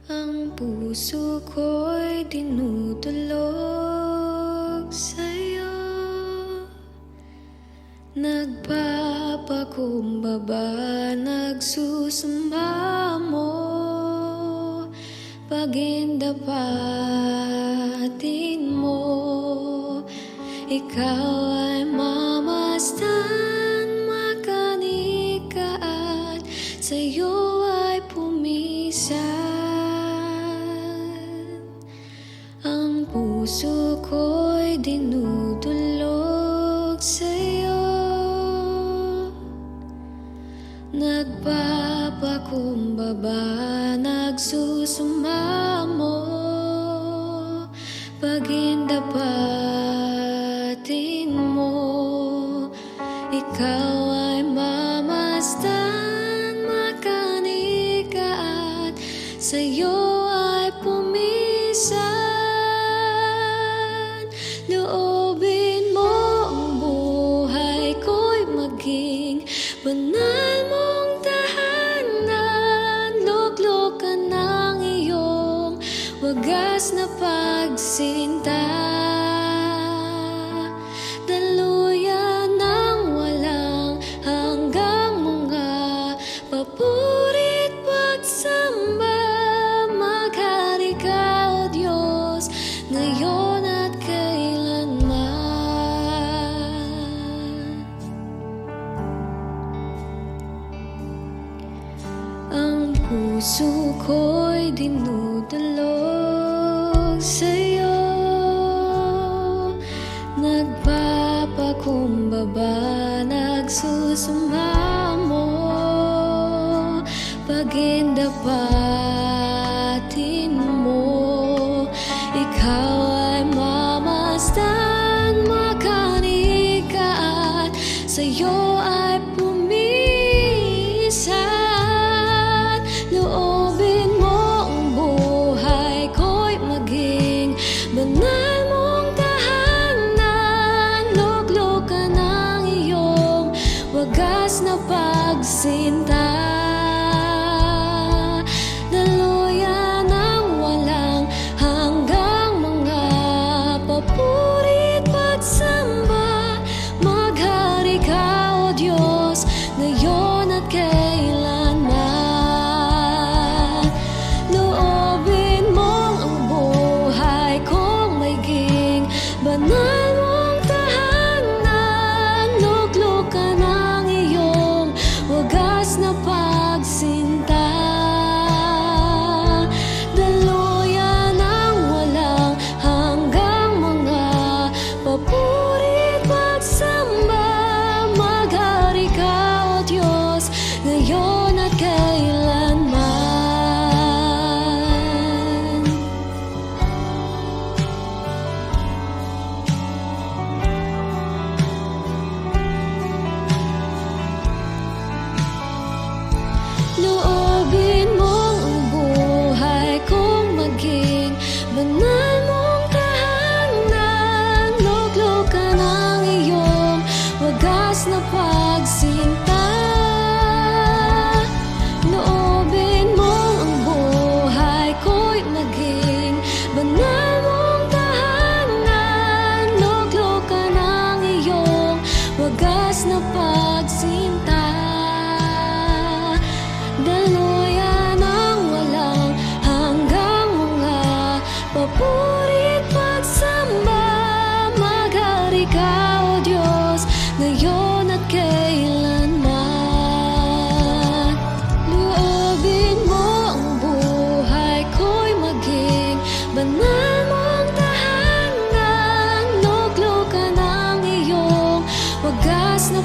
Ang puso ko'y tinutulog sa'yo, nagpapakumbaba, nagsusumba mo, pagindapatin mo. Ikaw ay mamasdan, makanika at sa'yo ay pumisan. Ang puso ko'y dinudulog sa'yo, nagpapakumbaba, nagsusumba mo, pagindapatin mo. Ikaw ay mamasdan, makanika at sa'yo ay pumisan. Loobin mo ang buhay ko'y maging banal mong tahanan. Luklukan ng iyong wagas na pagsinta, daluyan ng walang hanggang mga papurit pagsamba. Maghari ka, O Diyos, ngayon at kailanman. Ang puso ko'y dinudulog sa'yo, nagpapakumbaba, nagsusumba mo, pagindapatin mo. Ikaw ay mamasdan, makanika at sa'yo ay pumisan. Loobin mo ang buhay ko'y maging banal mong tahanan. Luklukan ng iyong wagas na pagsinta, daluyan ng walang hanggang mga papurit pagsamba. Maghari ka, O Diyos, ngayon at kailanman. Loobin mo ang buhay kong maging banal mong tahanan. Luklukan ng iyong wagas na pagsinta, daluyan ng walang hanggang mga papurit pagsamba. Maghari ka, O Diyos, ngayon at kailanman. Loobin mo ang buhay kong maging banal mong tahanan. Luklukan ng iyong wagas na pagsinta, loobin mo ang buhay ko'y maging banal mong tahanan. Luklukan ng iyong wagas na pagsinta, daluyan ng walang hanggang mga papurit pagsamba. Maghari ka, O Diyos, ngayon at kailanman. Loobin mo ang buhay ko'y maging banal mong tahanan. Luklukan ng iyong wagas na